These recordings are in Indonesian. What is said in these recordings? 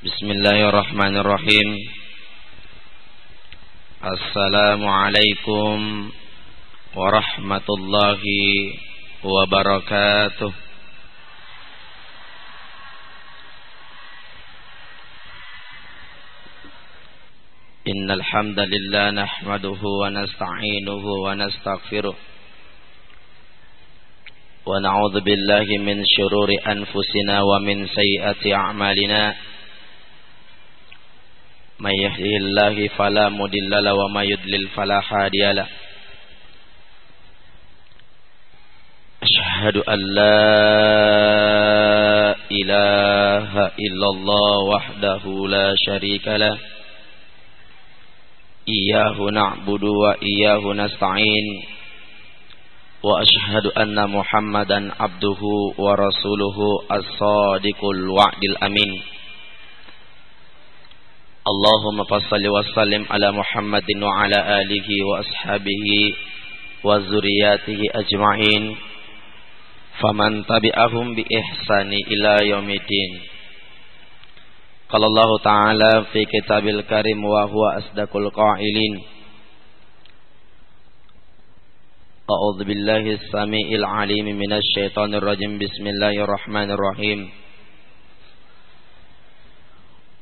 Bismillahirrahmanirrahim. Assalamualaikum warahmatullahi wabarakatuh. Innal hamdalillah nahmaduhu wa nasta'inuhu wa nastaghfiruh wa na'udzu billahi min syururi anfusina wa min sayyiati a'malina. May yahdihillahu fala mudilla lahu wa may yudlil fala hadiya lahu. Asyhadu an la ilaha illallah wahdahu la syarika lah. Iyyahu na'budu wa iyyahu nasta'in. Wa asyhadu anna Muhammadan abduhu wa rasuluhu as-sadiqul wa'dil amin. Allahumma fassalli wa sallim ala Muhammadin wa ala alihi wa ashabihi wa zuriyatihi ajma'in. Faman tabi'ahum bi ihsani ila yaumiddin. Qala Allah Ta'ala fi kitabil karim wa huwa asdaqul qailin. A'udzu billahi as-sami'il 'alim minasy syaithanir rajim. Bismillahirrahmanirrahim.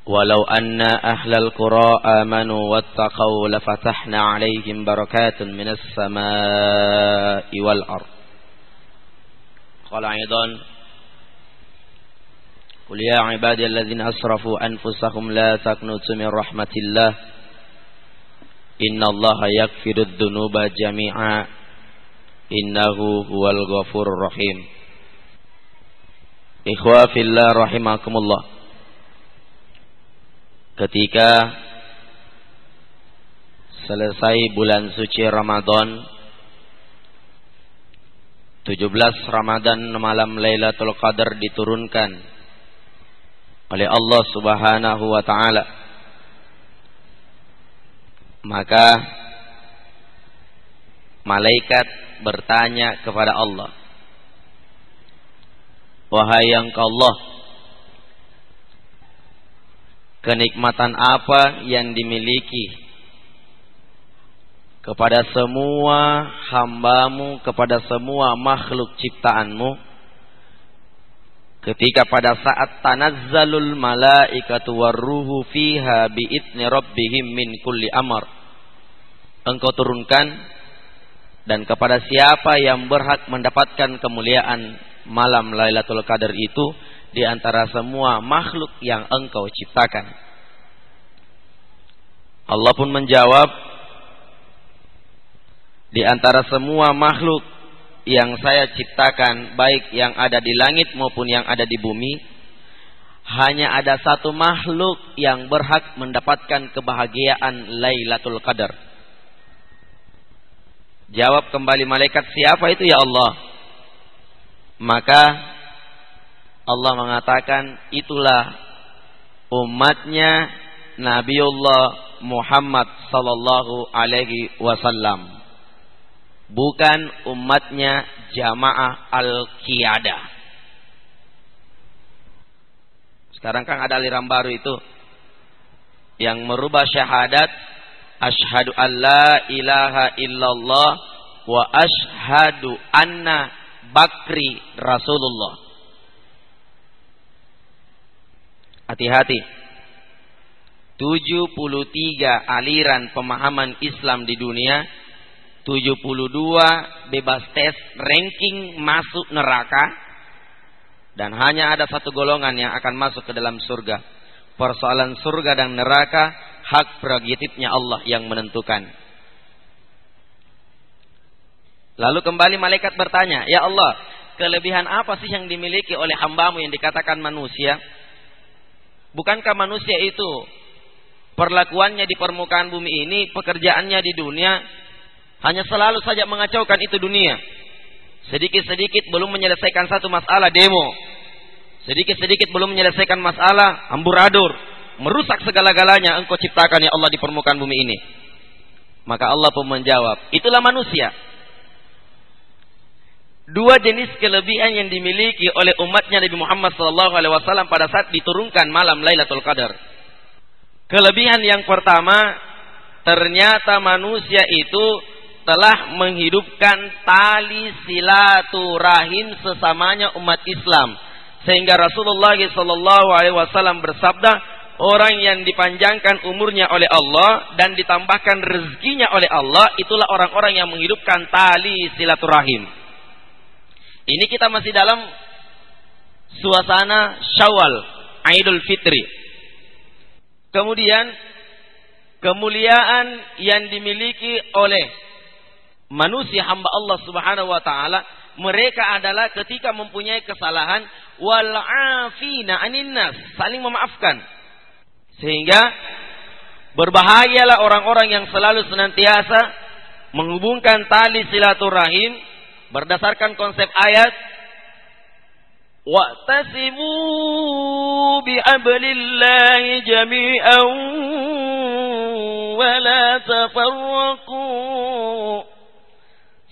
Walau anna ahlal qura amanu wattaqau lafatahna 'alaihim barakatun minas samaa'i wal ardh. Qala aidan qul ya ibadiyalladzina asrafu anfusahum la taqnutu min rahmatillah innallaha yaghfirudz dzunuba jami'a innahu huwal ghafurur rahim. Ikhwa fillah rahimakumullah. Ketika selesai bulan suci Ramadan, 17 Ramadan malam Lailatul Qadar diturunkan oleh Allah Subhanahu wa taala. Maka malaikat bertanya kepada Allah, wahai engkau Allah, kenikmatan apa yang dimiliki kepada semua hambamu, kepada semua makhluk ciptaanmu, ketika pada saat tanazzalul malaikatu warruhu fiha bi'idzni rabbihim min kulli amr, engkau turunkan, dan kepada siapa yang berhak mendapatkan kemuliaan malam Lailatul Qadar itu di antara semua makhluk yang engkau ciptakan. Allah pun menjawab, di antara semua makhluk yang saya ciptakan, baik yang ada di langit maupun yang ada di bumi, hanya ada satu makhluk yang berhak mendapatkan kebahagiaan Lailatul Qadar. Jawab kembali malaikat, siapa itu ya Allah? Maka Allah mengatakan, itulah umatnya Nabiullah Muhammad sallallahu alaihi wasallam, bukan umatnya jamaah al-qiyadah. Sekarang kan ada aliran baru itu yang merubah syahadat, asyhadu an la ilaha illallah wa asyhadu anna bakri rasulullah. Hati-hati. 73 aliran pemahaman Islam di dunia, 72 bebas tes ranking masuk neraka, dan hanya ada satu golongan yang akan masuk ke dalam surga. Persoalan surga dan neraka hak prerogatifnya Allah yang menentukan. Lalu kembali malaikat bertanya, ya Allah, kelebihan apa sih yang dimiliki oleh hambamu yang dikatakan manusia? Bukankah manusia itu perlakuannya di permukaan bumi ini, pekerjaannya di dunia, hanya selalu saja mengacaukan itu dunia. Sedikit-sedikit belum menyelesaikan satu masalah demo, sedikit-sedikit belum menyelesaikan masalah amburadul, merusak segala-galanya engkau ciptakan ya Allah di permukaan bumi ini. Maka Allah pun menjawab, itulah manusia. dua jenis kelebihan yang dimiliki oleh umatnya Nabi Muhammad SAW pada saat diturunkan malam Lailatul Qadar. Kelebihan yang pertama, ternyata manusia itu telah menghidupkan tali silaturahim sesamanya umat Islam, sehingga Rasulullah SAW bersabda, orang yang dipanjangkan umurnya oleh Allah dan ditambahkan rezekinya oleh Allah, itulah orang-orang yang menghidupkan tali silaturahim. Ini kita masih dalam suasana Syawal, Idul Fitri. Kemudian kemuliaan yang dimiliki oleh manusia hamba Allah Subhanahu wa taala, mereka adalah ketika mempunyai kesalahan wal afina anin nas, saling memaafkan. Sehingga berbahagialah orang-orang yang selalu senantiasa menghubungkan tali silaturahim berdasarkan konsep ayat wa'tasimu bihablillahi jami'an wa la tafarraqu.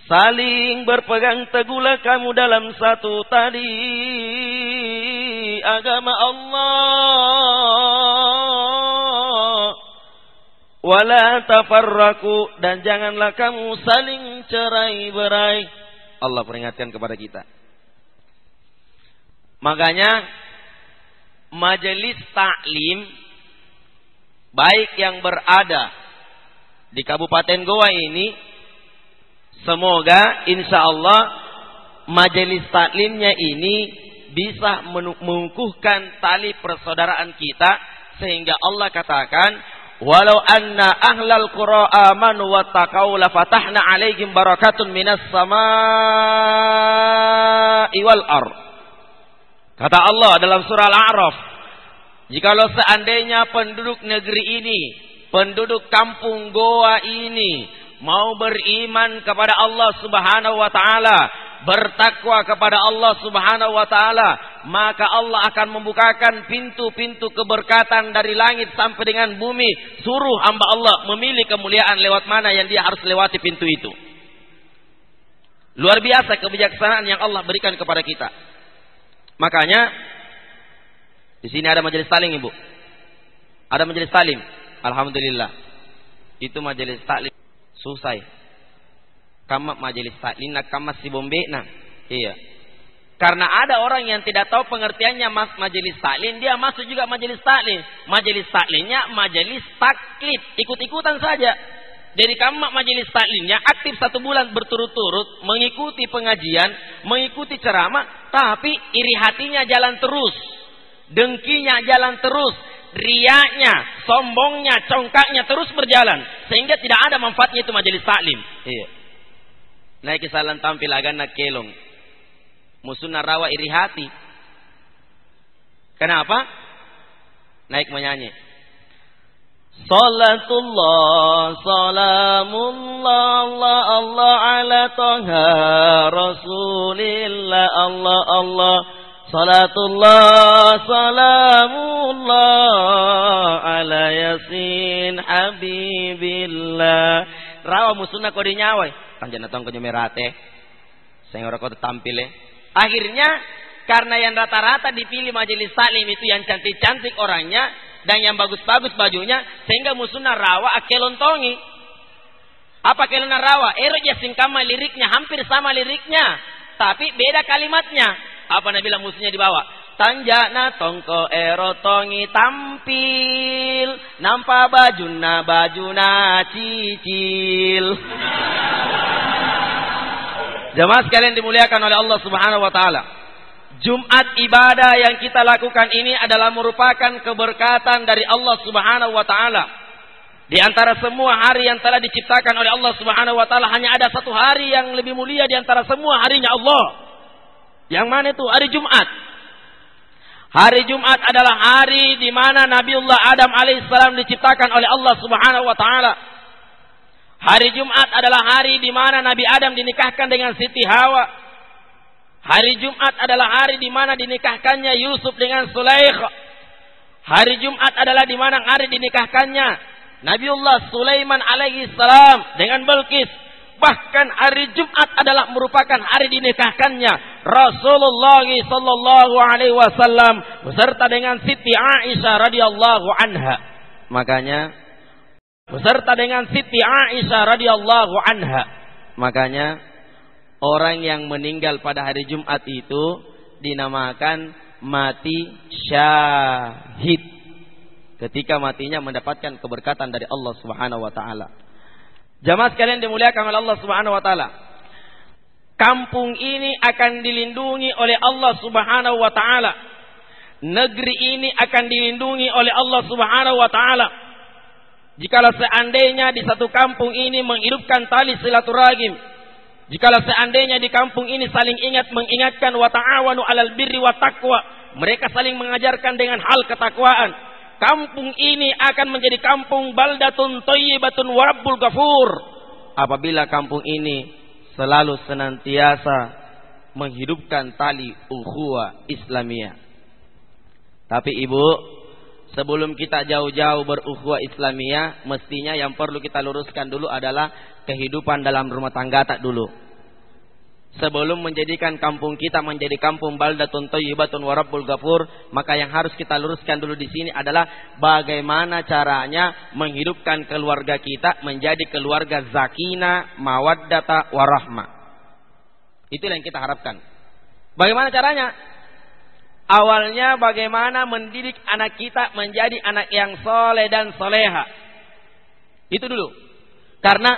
Saling berpegang teguhlah kamu dalam satu tali agama Allah. Wala tafarraku, dan janganlah kamu saling cerai-berai. Allah peringatkan kepada kita. Makanya majelis taklim baik yang berada di Kabupaten Goa ini, semoga insya Allah majelis taklimnya ini bisa mengukuhkan tali persaudaraan kita, sehingga Allah katakan, walau anna ahlal qura amanu wattaqau la fatahna alaihim barakatun minas samaa'i wal ardh. Kata Allah dalam surah Al-A'raf, jikalau seandainya penduduk negeri ini, penduduk kampung Goa ini mau beriman kepada Allah Subhanahu wa taala, bertakwa kepada Allah Subhanahu wa taala, maka Allah akan membukakan pintu-pintu keberkatan dari langit sampai dengan bumi. Suruh hamba Allah memilih kemuliaan lewat mana yang dia harus lewati pintu itu. Luar biasa kebijaksanaan yang Allah berikan kepada kita. Makanya di sini ada majelis taklim, Ibu. Ada majelis taklim. Alhamdulillah. Itu majelis taklim susah. Kamat majelis taklim nak kamat si bombe nah. Iya. Karena ada orang yang tidak tahu pengertiannya majelis taklim, dia masuk juga majelis taklim. Majelis taklimnya majelis taklid, ikut-ikutan saja. Jadi kamat majelis taklimnya aktif 1 bulan berturut-turut, mengikuti pengajian, mengikuti ceramah, tapi iri hatinya jalan terus, dengkinya jalan terus, riaknya, sombongnya, congkaknya terus berjalan, sehingga tidak ada manfaatnya itu majelis taklim. Iya. Naik kisalan tampil agana kelong, musuhna rawa iri hati. Kenapa? Naik menyanyi. Salatullah, salamullah, Allah, Allah ala toha Rasulillah, Allah, Allah. Salatullah, salamullah ala Yasin Habibillah. Rawa musuhna kau dinyawai. Tanjana tong ko merate. Sehingga kau tampil. Akhirnya karena yang rata-rata dipilih majelis taklim itu yang cantik-cantik orangnya dan yang bagus-bagus bajunya, sehingga musuhna rawa akelontongi. Apa kelona rawa? Ero Yasin kama liriknya hampir sama liriknya, tapi beda kalimatnya. Apa Nabi bilang musuhnya dibawa? Tanjana tongko ero tongi tampil, nampa bajuna cicil. Jemaah sekalian dimuliakan oleh Allah Subhanahu wa taala. Jumat ibadah yang kita lakukan ini adalah merupakan keberkatan dari Allah Subhanahu wa taala. Di antara semua hari yang telah diciptakan oleh Allah Subhanahu wa taala, hanya ada satu hari yang lebih mulia di antara semua harinya Allah. Yang mana itu? Hari Jumat. Hari Jumat adalah hari di mana Nabiullah Adam alaihissalam diciptakan oleh Allah Subhanahu wa taala. Hari Jumat adalah hari di mana Nabi Adam dinikahkan dengan Siti Hawa. Hari Jumat adalah hari di mana dinikahkannya Yusuf dengan Sulaikha. Hari Jumat adalah di mana hari dinikahkannya Nabiullah Sulaiman alaihi salam dengan Balqis. Bahkan hari Jumat adalah merupakan hari dinikahkannya Rasulullah sallallahu alaihi wasallam beserta dengan Siti Aisyah radhiyallahu anha. Makanya beserta dengan Siti Aisyah radhiyallahu anha. Makanya orang yang meninggal pada hari Jumat itu dinamakan mati syahid. Ketika matinya mendapatkan keberkatan dari Allah Subhanahu wa taala. Jamaah sekalian dimuliakan oleh Allah Subhanahu wa taala. Kampung ini akan dilindungi oleh Allah Subhanahu wa taala. Negeri ini akan dilindungi oleh Allah Subhanahu wa taala. Jikalau seandainya di satu kampung ini menghidupkan tali silaturahim, jikalau seandainya di kampung ini saling ingat mengingatkan wa ta'awanu 'alal birri wa taqwa, mereka saling mengajarkan dengan hal ketakwaan, kampung ini akan menjadi kampung baldatun thayyibatun wa rabbul ghafur. Apabila kampung ini selalu senantiasa menghidupkan tali ukhuwah Islamiyah. Tapi Ibu, sebelum kita jauh-jauh berukhuwah Islamiyah, mestinya yang perlu kita luruskan dulu adalah kehidupan dalam rumah tangga tak dulu. Sebelum menjadikan kampung kita menjadi kampung baldatun thayyibatun wa rabbul ghafur, maka yang harus kita luruskan dulu di sini adalah bagaimana caranya menghidupkan keluarga kita menjadi keluarga zakinah, mawaddata, warahmah. Itulah yang kita harapkan. Bagaimana caranya? Awalnya bagaimana mendidik anak kita menjadi anak yang soleh dan soleha. Itu dulu. Karena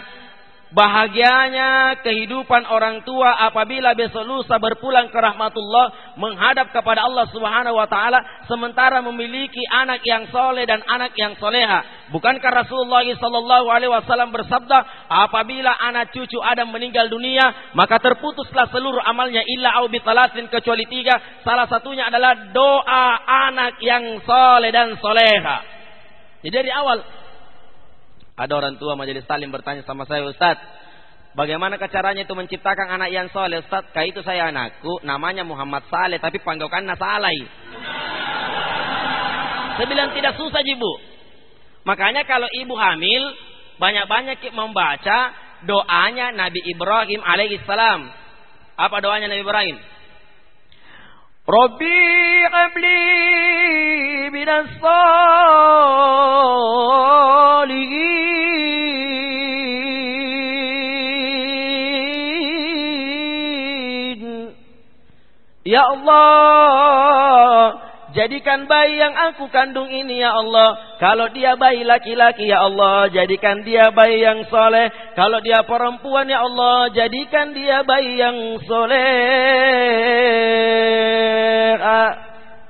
bahagianya kehidupan orang tua apabila besok lusa berpulang ke rahmatullah menghadap kepada Allah Subhanahu wa taala sementara memiliki anak yang soleh dan anak yang soleha. Bukankah Rasulullah sallallahu alaihi wasallam bersabda, apabila anak cucu Adam meninggal dunia maka terputuslah seluruh amalnya illa au bi talatin, kecuali 3. Salah satunya adalah doa anak yang soleh dan soleha. Jadi dari awal ada orang tua majelis taklim bertanya sama saya, Ustaz, bagaimana caranya itu menciptakan anak yang soleh? Ustaz, kayak itu saya anakku, namanya Muhammad Saleh, tapi panggilan Salai. Saya bilang tidak susah Ibu. Makanya kalau ibu hamil, banyak-banyak membaca doanya Nabi Ibrahim alaihissalam. Apa doanya Nabi Ibrahim? Rabbi habli minas salihin. Ya Allah, jadikan bayi yang aku kandung ini ya Allah, kalau dia bayi laki-laki ya Allah, jadikan dia bayi yang soleh. Kalau dia perempuan ya Allah, jadikan dia bayi yang soleh.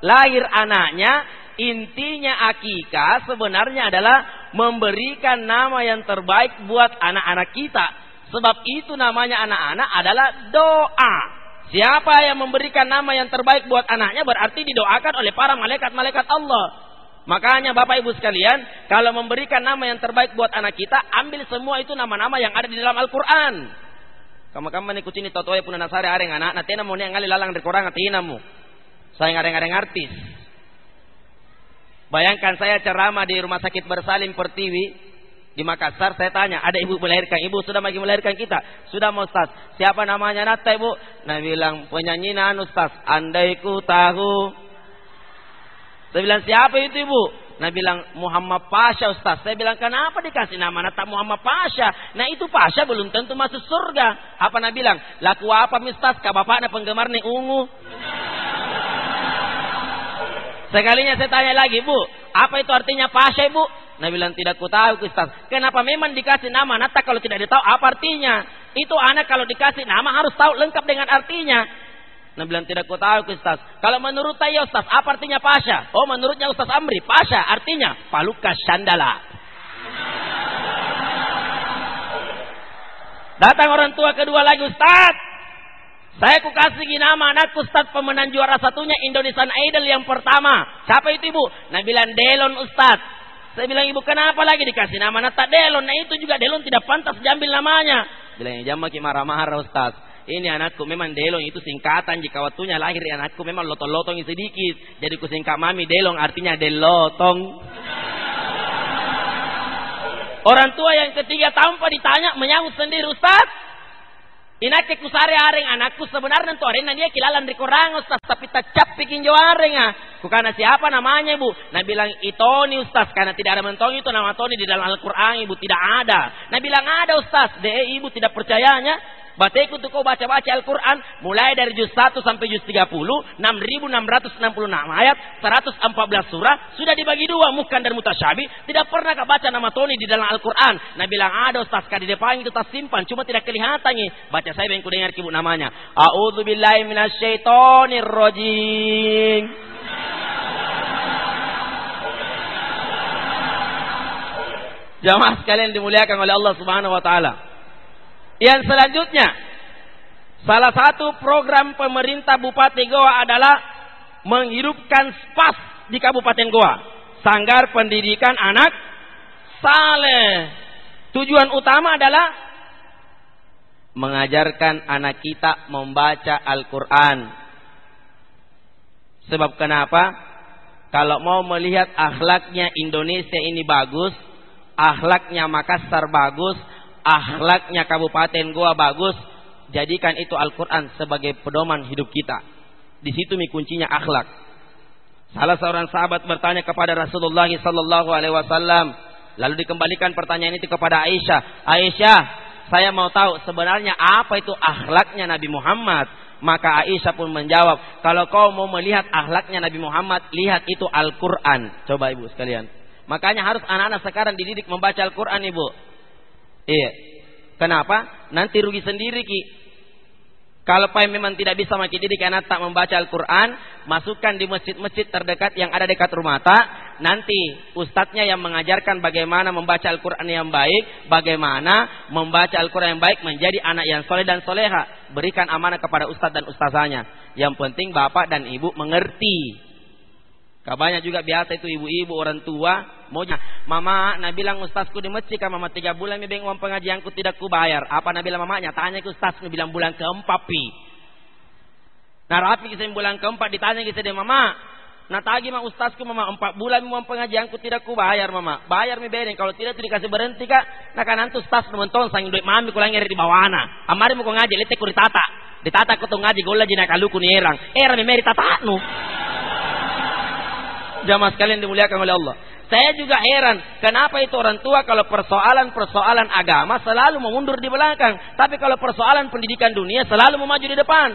Lahir anaknya, intinya akikah sebenarnya adalah memberikan nama yang terbaik buat anak-anak kita. Sebab itu namanya anak-anak adalah doa. Siapa yang memberikan nama yang terbaik buat anaknya berarti didoakan oleh para malaikat-malaikat Allah. Makanya Bapak Ibu sekalian, kalau memberikan nama yang terbaik buat anak kita, ambil semua itu nama-nama yang ada di dalam Al-Quran. Kamu-kamu ni kucini totoy pun nasari areng anak, natina mo ni ngali lalang di Quran atinamu. Saya ngareng-ngareng artis. Bayangkan saya ceramah di Rumah Sakit Bersalin Pertiwi di Makassar, saya tanya, ada ibu melahirkan? Ibu sudah lagi melahirkan kita? Sudah Ustaz. Siapa namanya Nata Ibu? Nah bilang penyanyi Ustaz, andai ku tahu. Saya bilang siapa itu Ibu? Nah bilang Muhammad Pasha Ustaz. Saya bilang kenapa dikasih nama Nata Muhammad Pasha? Nah itu Pasha belum tentu masuk surga. Apa Nah bilang? Laku apa Ustaz? Ka bapaknya penggemar nih ungu. Sekalinya saya tanya lagi, Bu, apa itu artinya Pasha Ibu? Nah bilang tidak ku tahu Ustaz. Kenapa memang dikasih nama Nata kalau tidak ditahu apa artinya? Itu anak kalau dikasih nama harus tahu lengkap dengan artinya. Nah bilang tidak ku tahu Ustaz. Kalau menurut saya Ustaz, apa artinya Pasha? Oh menurutnya Ustaz Amri, Pasha artinya Palukas Sandala. Datang orang tua kedua lagi, Ustaz, saya ku kasih nama anakku Ustaz pemenang juara satunya Indonesian Idol yang pertama. Siapa itu Ibu? Nah bilang Delon Ustaz. Saya bilang Ibu kenapa lagi dikasih nama Nata Delon? Nah itu juga Delon tidak pantas diambil namanya. Bilang jangan makin marah-marah Ustaz. Ini anakku memang Delong itu singkatan. Jika waktunya lahir anakku memang lotong-lotong sedikit. Jadi ku singkat mami Delong artinya delotong. Orang tua yang ketiga tanpa ditanya menyahut sendiri, Ustaz, Inake kusare areng anakku sebenarnya tu areng dia kilalan di korang Ustaz tapi tacap bikin jo areng Kukana siapa namanya ibu? Nah bilang Itoni Ustaz karena tidak ada mentong itu nama Toni di dalam Al-Quran ibu tidak ada. Nah bilang ada Ustaz. Ibu tidak percayanya. Bateku tuh kau baca-baca Al-Quran mulai dari juz 1 sampai juz 30, 6.666 ayat, 114 surah, sudah dibagi dua, muhkam dan mutasyabih. Tidak pernah kau baca nama Toni di dalam Al-Quran. Nah bilang ada Ustaz, di depan itu tak simpan, cuma tidak kelihatan nih. Baca saya yang ku dengar ibu namanya. A'udzubillahi minasyaitonirrajim. Jamaah sekalian dimuliakan oleh Allah Subhanahu wa taala. Yang selanjutnya, salah satu program pemerintah Bupati Goa adalah menghidupkan SPAS di Kabupaten Goa, Sanggar Pendidikan Anak Saleh. Tujuan utama adalah mengajarkan anak kita membaca Al-Quran. Sebab kenapa? Kalau mau melihat akhlaknya Indonesia ini bagus, akhlaknya Makassar bagus, akhlaknya Kabupaten Goa bagus, jadikan itu Al-Quran sebagai pedoman hidup kita. Di situ kuncinya akhlak. Salah seorang sahabat bertanya kepada Rasulullah sallallahu alaihi wasallam, lalu dikembalikan pertanyaan itu kepada Aisyah. Aisyah, saya mau tahu sebenarnya apa itu akhlaknya Nabi Muhammad. Maka Aisyah pun menjawab, kalau kau mau melihat akhlaknya Nabi Muhammad, lihat itu Al-Quran. Coba ibu sekalian. Makanya harus anak-anak sekarang dididik membaca Al-Quran ibu. Iya. Kenapa? Nanti rugi sendiri ki. Kalau memang tidak bisa makin didik anak tak membaca Al-Quran, masukkan di masjid-masjid terdekat yang ada dekat rumah tak. Nanti ustadznya yang mengajarkan bagaimana membaca Al-Quran yang baik, bagaimana membaca Al-Quran yang baik menjadi anak yang soleh dan soleha. Berikan amanah kepada ustadz dan ustazanya. Yang penting bapak dan ibu mengerti. Banyak juga biasa itu ibu-ibu orang tua maunya, mama, nak bilang ustazku di masjid kan mama 3 bulan beng uang pengajianku tidak ku bayar. Apa nak bilang mamanya? Tanya ke ustaz, bilang bulan keempat pi. Nah rapi kisah bulan keempat ditanya kisah dia mama, nah tagi mah ustazku mama 4 bulan uang pengajianku tidak ku bayar mama. Bayar mi bereng, kalau tidak tu dikasih berhenti kak. Nah kan nanti ustaz nonton sang duit mami kulang ngeri di bawana. Amari mau ngaji letek ku ditata ku tu ngaji gola jina kaluku ni erang mi meri tata nu. Jamaah sekalian dimuliakan oleh Allah. Saya juga heran, kenapa itu orang tua kalau persoalan agama selalu mengundur di belakang, tapi kalau persoalan pendidikan dunia selalu memaju di depan.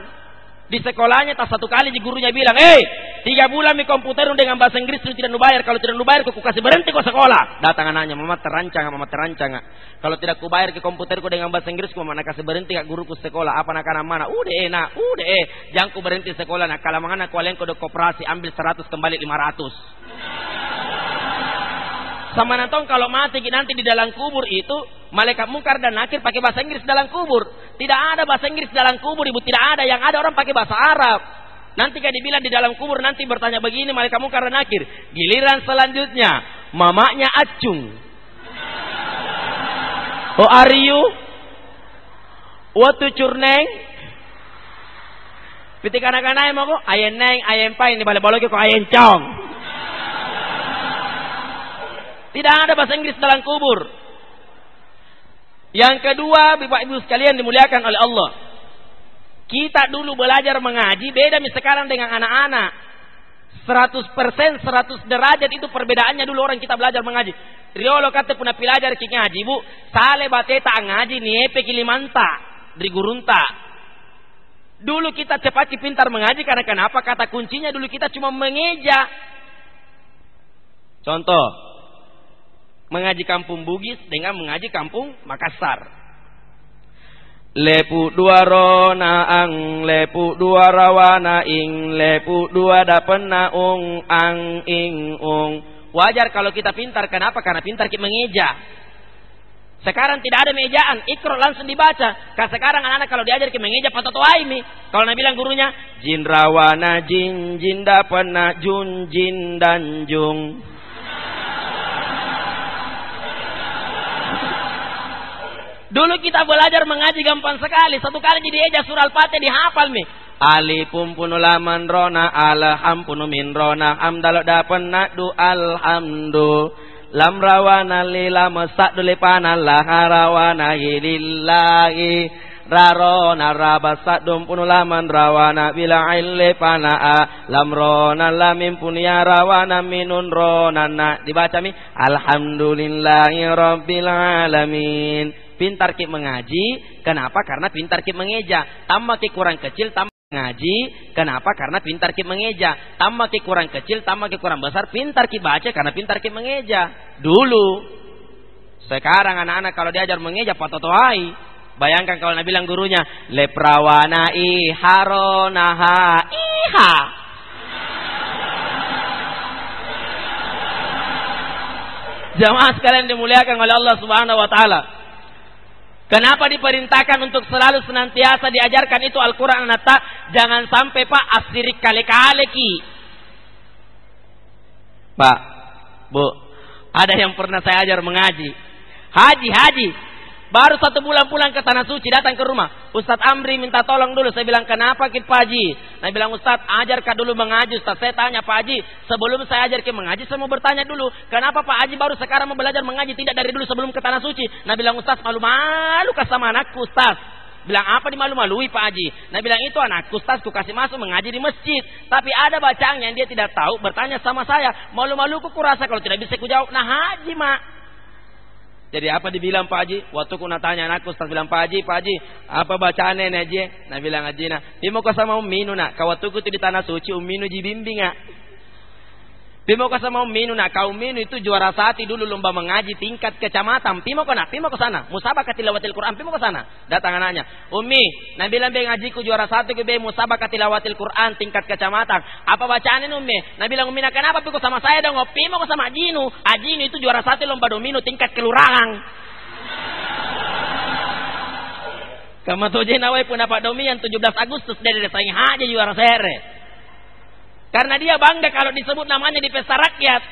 Di sekolahnya tak satu kali di gurunya bilang, 3 bulan mi komputer dengan bahasa Inggris lu tidak bayar, kalau tidak bayar aku kasih berhenti kau sekolah. Datang anaknya, mama terancang. Kalau tidak ku bayar ke komputerku dengan bahasa Inggris, mama nak kasih berhenti kak guruku sekolah. Apa nak mana? Udah jangan ku berhenti sekolah. Nah kalau mangana kalian kode koperasi ambil 100 kembali 500. Sama nonton kalau mati nanti di dalam kubur itu malaikat mungkar dan nakir pakai bahasa Inggris dalam kubur. Tidak ada bahasa Inggris dalam kubur ibu, tidak ada. Yang ada orang pakai bahasa Arab. Nanti kan dibilang di dalam kubur nanti bertanya begini malaikat mungkar dan nakir. Giliran selanjutnya mamanya acung. Oh are you? What to curneng? Piti kanak-kanak mau ko ayen neng ayen pain di balik-balik ko ayen cong. Tidak ada bahasa Inggris dalam kubur. Yang kedua, Bapak Ibu sekalian dimuliakan oleh Allah. Kita dulu belajar mengaji beda sekarang dengan anak-anak. 100% 100 derajat itu perbedaannya dulu orang kita belajar mengaji. Riolo kata puna pelajar ki ngaji bu, sale bateta ngaji niepe kilimanta di gurunta. Dulu kita cepat pintar mengaji karena kenapa? Kata kuncinya dulu kita cuma mengeja. Contoh, mengaji kampung Bugis dengan mengaji kampung Makassar. Lepu dua rona ang, lepu dua rawana ing, lepu dua dapena ung ang ing ung. Wajar kalau kita pintar, kenapa? Karena pintar kita mengeja. Sekarang tidak ada mejaan, ikro langsung dibaca. Karena sekarang anak-anak kalau diajar kita mengeja patoto aimi. Kalau Nabi bilang gurunya, jin rawana jin, jin dapena jun, jin dan jung. Dulu kita belajar mengaji gampang sekali. Satu kali jadi eja surah Al-Fatihah dihafal mi. Alifum punulaman rona alham punumin rona amdalo dapen nadu alhamdu lam rawana lila masak dulipana laharawana lillahi rarona rabasadum punulaman rawana bila ille panaa lamrona lamim punya rawana minun ronana. Dibaca mi alhamdulillahi rabbil alamin. Pintar ki mengaji, kenapa? Karena pintar ki mengeja. Tambah ki kurang kecil, tambah ngaji, kenapa? Karena pintar ki mengeja. Tambah ki kurang kecil, tambah ki kurang besar, pintar ki baca karena pintar ki mengeja. Dulu. Sekarang anak-anak kalau diajar mengeja patotoai. Bayangkan kalau Nabi bilang gurunya leprawana iharonaha iha. Jamaah sekalian dimuliakan oleh Allah Subhanahu wa taala. Kenapa diperintahkan untuk selalu senantiasa diajarkan itu Al-Quran Anata? Jangan sampai Pak asirik kale-kale ki. Pak, Bu, ada yang pernah saya ajar mengaji. Haji. Baru 1 bulan pulang ke Tanah Suci, datang ke rumah. Ustadz Amri minta tolong dulu. Saya bilang, kenapa Pak Haji? Saya bilang, Ustadz, ajarkah dulu mengaji Ustadz. Saya tanya Pak Haji, sebelum saya ajar ke mengaji, saya mau bertanya dulu. Kenapa Pak Haji baru sekarang mau belajar mengaji, tidak dari dulu sebelum ke Tanah Suci? Nah bilang, Ustadz, malu-malu kah sama anakku Ustadz? Bilang, apa dimalu-malui Pak Haji? Nah bilang, itu anakku Ustadz, ku kasih masuk mengaji di masjid. Tapi ada bacaan yang dia tidak tahu, bertanya sama saya. Malu-maluku kurasa kalau tidak bisa ku jawab. Nah Haji mak. Jadi apa dibilang Pak Haji? Waktu ku tanya anakku, Ustaz bilang, Pak Haji, apa bacaannya nih Haji? Nah bilang Haji, nah, timo ko sama Umminu nak, kawatuku itu di Tanah Suci, Umminu jibimbing nak. Timo ko sama Umminu nak, kau Umminu itu juara satu dulu lomba mengaji tingkat kecamatan. Timo ko ke sana, musabaqah tilawatil Quran, timo ke sana. Datang anaknya, Ummi, nah bilang be ngajiku juara satu ke be musabaqah tilawatil Quran tingkat kecamatan. Apa bacaannya Ummi? Nah bilang Ummi, nah kenapa piko sama saya dong? Timo ko sama Ajinu. Ajinu itu juara satu lomba domino tingkat kelurahan. Kama toje nawai pun dapat domian 17 Agustus dari Desai Haji juara sere. Karena dia bangga kalau disebut namanya di pesta rakyat.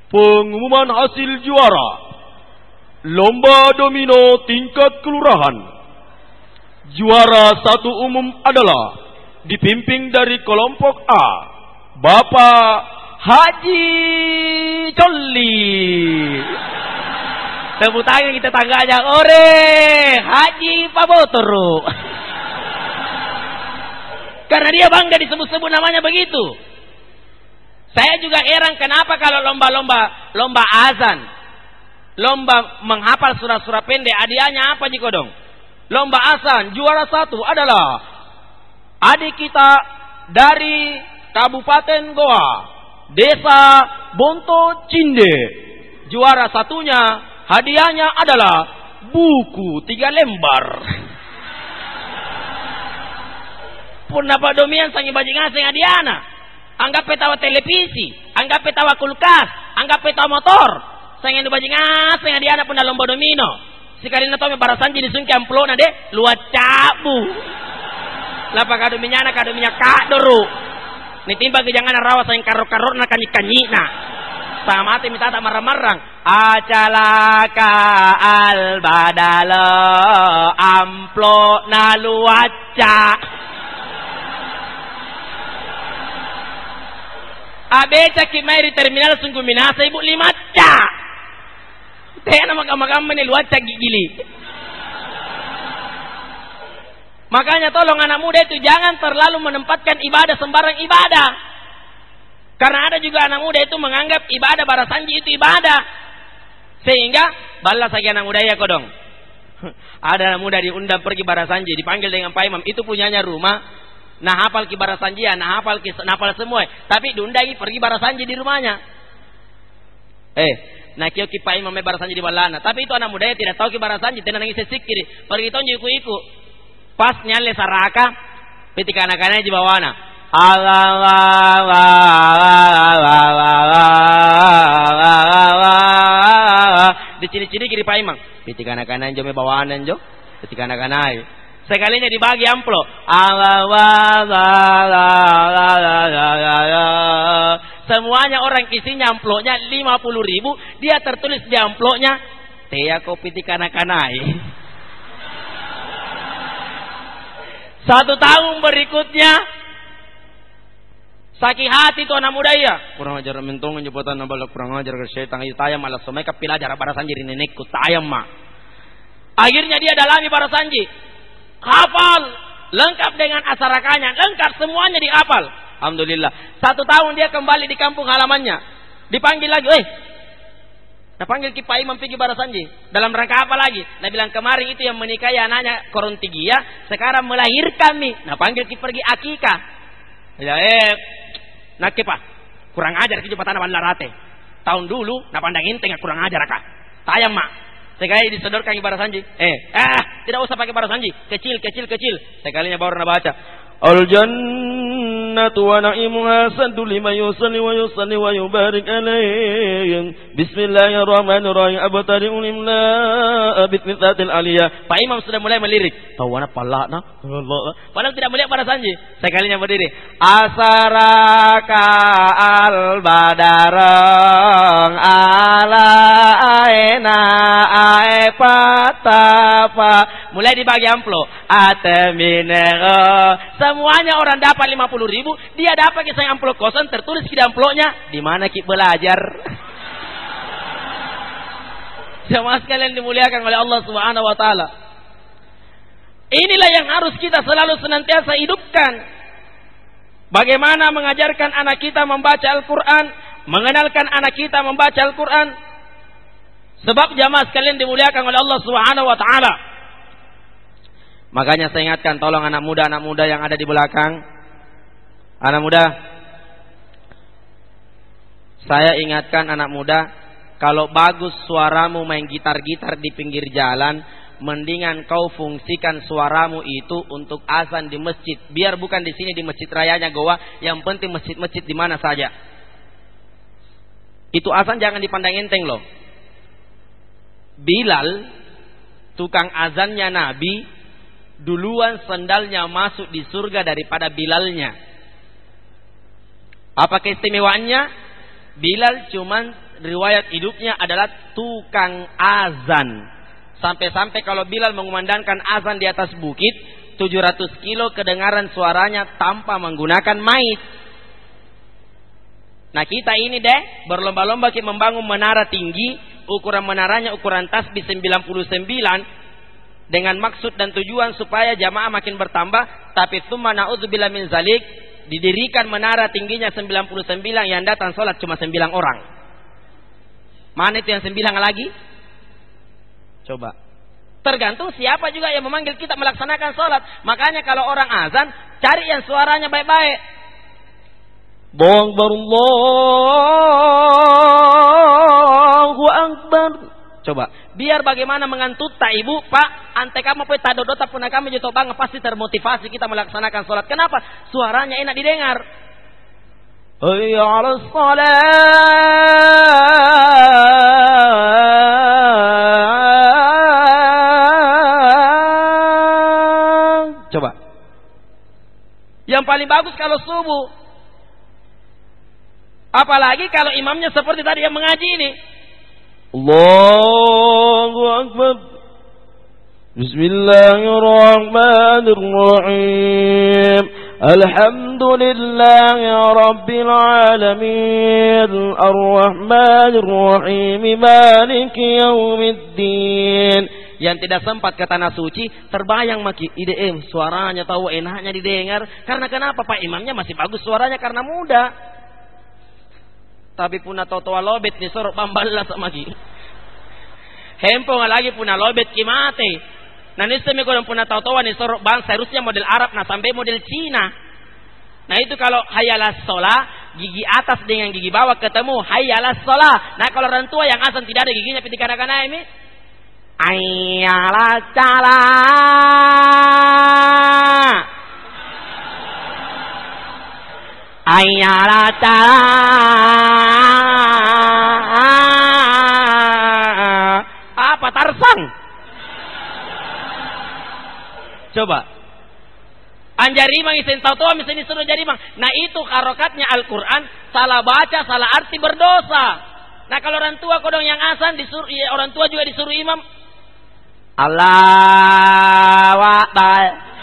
Pengumuman hasil juara lomba domino tingkat kelurahan. Juara 1 umum adalah dipimpin dari kelompok A, Bapak Haji Colli. Tepuk tangan kita tangganya, ore Haji Pabotoro. Karena dia bangga disebut-sebut namanya begitu. Saya juga heran kenapa kalau lomba azan, lomba menghafal surah-surah pendek, hadiahnya apa Jiko dong? Lomba azan juara 1 adalah adik kita dari Kabupaten Goa, Desa Bonto Cinde. Juara 1-nya hadiahnya adalah buku 3 lembar. Pun dapat domian sangi bajingan sing adiana. Anggap petawa televisi, anggap petawa kulkas, anggap petawa motor. Sangi bajingan sing adiana pun lomba domino. Sikarina to me barasanji disungki amplona de luat cabu. Lapa kadominya kadoro. Nitimba kejangan rawa sing karo-karo na kanyi-kanyina. Sama mati minta tak marang-marang. Acalaka al badalo amplo na luaca. Abeca kimairi terminal sungguh minasa ibu 5 ca. Tena makam-makam luaca gigili. Makanya tolong anak muda itu jangan terlalu menempatkan ibadah sembarang ibadah. Karena ada juga anak muda itu menganggap ibadah barasanji itu ibadah. Sehingga balas lagi anak muda ya kodong. Ada anak muda diundang pergi barasanji, dipanggil dengan Pak Imam, itu punyanya rumah. Nah hafal ki barasanjian, nah hafal semua. Tapi diundangi pergi barasanji di rumahnya. Nah kio ki Pak Imam barasanji di balana. Tapi itu anak muda ya tidak tahu ki barasanji, tidak nangis sesikiri. Pergi tonju iku-iku. Pas nyale saraka, ketika anak-anaknya di bawana. Diciri-ciri kiri Pak Imam. Ketika anak-anaknya jome bawanan jo, ketika anak-anak sekalinya dibagi amplop. Semuanya orang isinya amplopnya 50.000. Dia tertulis di amplopnya Tea kopi tikana-kanai. 1 tahun berikutnya sakit hati tuh anak muda ya. Kurang ajar mentong jembatan nabalak kurang ajar ke syaitan itu tayam malah semai kapil ajar barasanji nenekku tayam mak. Akhirnya dia dalami barasanji. hafal, lengkap dengan asarakanya, lengkap semuanya dihafal. Alhamdulillah. 1 tahun dia kembali di kampung halamannya. Dipanggil lagi, nah panggil Pak Imam pergi Barasanji. Dalam rangka apa lagi? Nah bilang kemarin itu yang menikahi anaknya Korontigia, sekarang melahirkan nih. Nah panggil pergi akikah. Ya nak Pak, kurang ajar kita patana bandarate. Tahun dulu, nah pandang inteng kurang ajar kak. Tayang mak. Sekali disodorkan Barasanji. Tidak usah pakai Barasanji. Kecil. Sekalinya baru baca. Al-jannatu wa na'imuha sandu lima yusalli wa yubarik alaih. Bismillahirrahmanirrahim. Abtari'u limla bitmithatil aliyah. Pak Imam sudah mulai melirik. Tawana pala na. Padahal tidak melihat Barasanji. Sekalinya berdiri. Asaraka al-badarang ala aina aepatafa. Mulai dibagi amplop. Ateminero. Semuanya orang dapat 50.000, dia dapat kisah amplop kosong tertulis di amplopnya, di mana kita belajar. Semua sekalian dimuliakan oleh Allah Subhanahu wa taala. Inilah yang harus kita selalu senantiasa hidupkan. Bagaimana mengajarkan anak kita membaca Al-Qur'an, mengenalkan anak kita membaca Al-Qur'an. Sebab jamaah sekalian dimuliakan oleh Allah Subhanahu wa taala. Makanya saya ingatkan, tolong anak muda yang ada di belakang. Anak muda, saya ingatkan anak muda, kalau bagus suaramu main gitar-gitar di pinggir jalan, mendingan kau fungsikan suaramu itu untuk azan di masjid. Biar bukan di sini di masjid rayanya Goa, yang penting masjid-masjid di mana saja. Itu azan jangan dipandang enteng loh. Bilal, tukang azannya Nabi, duluan sendalnya masuk di surga daripada Bilalnya. Apa keistimewaannya? Bilal cuman riwayat hidupnya adalah tukang azan. Sampai-sampai kalau Bilal mengumandangkan azan di atas bukit, 700 kilo kedengaran suaranya tanpa menggunakan mic. Nah kita ini deh berlomba-lomba kita membangun menara tinggi, ukuran menaranya ukuran tasbih 99, dengan maksud dan tujuan supaya jamaah makin bertambah. Tapi tsumma na'udzubillah min zalik, didirikan menara tingginya 99, yang datang sholat cuma 9 orang. Mana itu yang 9 lagi? Coba. Tergantung siapa juga yang memanggil kita melaksanakan sholat. Makanya kalau orang azan, cari yang suaranya baik-baik. Allahu Akbar. Coba. Biar bagaimana mengantut tak ibu, Pak, ante kamu pe tadodota pun kami juto bang, pasti termotivasi kita melaksanakan sholat. Kenapa? Suaranya enak didengar. Hayya 'alas shalah. Coba. Yang paling bagus kalau subuh. Apalagi kalau imamnya seperti tadi yang mengaji ini. Allahu Akbar. Bismillahirrahmanirrahim. Alhamdulillahi Rabbil Alamin. Ar-Rahmanirrahim. Maliki Yaumiddin. Yang tidak sempat ke tanah suci, terbayang maki IDM, suaranya tahu enaknya didengar. Karena kenapa? Pak imamnya masih bagus suaranya karena muda. Tapi puna totoa lobet ni sorok bamballa sama ki. Hempo lagi puna lobet ki mate. Nanti semi ko puna totoa ni sorok bang seharusnya model Arab nah sampai model Cina. Nah itu kalau hayalas sholah, gigi atas dengan gigi bawah ketemu hayalas sholah. Nah kalau orang tua yang azan tidak ada giginya piti kanak-kanak ini, hayalas sholah. Ayyalata apa Tarzan? Coba anjarimang isen tau misalnya disuruh jarimang. Nah itu harokatnya Al-Quran, salah baca, salah arti berdosa. Nah kalau orang tua kodong yang azan disuruh, ya, orang tua juga disuruh imam Allahu Akbar.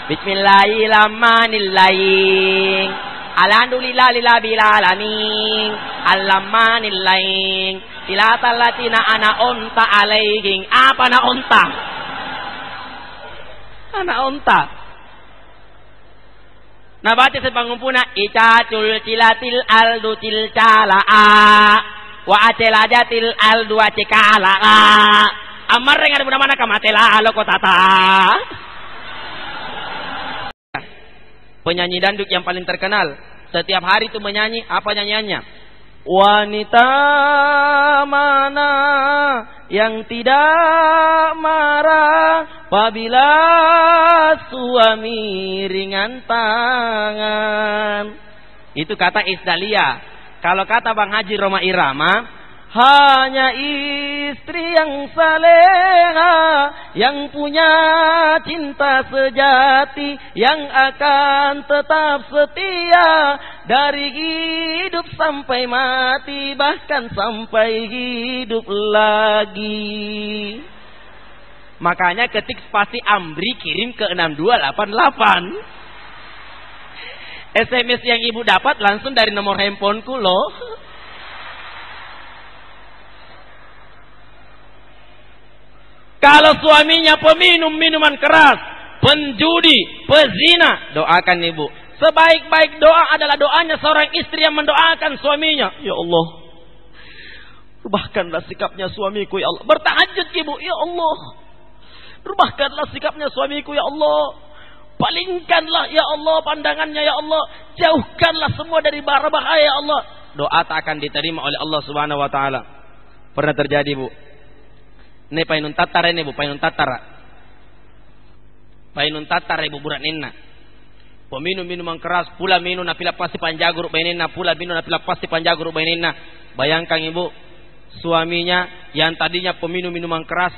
Bismillahirrahmanirrahim. Alhamdulillahirabbil alamin. Alrahmanirrahim. Silatal latina ana unta alaihim. Apa na unta? Anak onta. Nah baca sepangumpuna icacul cilatil aldu cilcalaa wa acelajatil aldu acekalaa amar yang ada mana kamatela alo kotata. Penyanyi dandut yang paling terkenal setiap hari itu menyanyi, apa nyanyiannya? Wanita mana yang tidak marah apabila suami ringan tangan. Itu kata Isdalia. Kalau kata Bang Haji Roma Irama, hanya istri yang saleha, yang punya cinta sejati, yang akan tetap setia dari hidup sampai mati, bahkan sampai hidup lagi. Makanya ketik spasi Amri kirim ke 6288. SMS yang ibu dapat langsung dari nomor handphoneku loh. Kalau suaminya peminum minuman keras, penjudi, pezina, doakan ibu. Sebaik-baik doa adalah doanya seorang istri yang mendoakan suaminya. Ya Allah, rubahkanlah sikapnya suamiku ya Allah. Bertahajud ibu, ya Allah, rubahkanlah sikapnya suamiku ya Allah. Palingkanlah ya Allah pandangannya ya Allah. Jauhkanlah semua dari bahaya ya Allah. Doa tak akan diterima oleh Allah Subhanahu wa taala. Pernah terjadi bu. Ini painun tatar ini bu, painun tatara. Painun tatar ibu burat nina. Peminum minuman keras, pula minum napila pasti panjagur bainina, pula minum napila pasti panjagur bainina. Bayangkan ibu, suaminya yang tadinya peminum minuman keras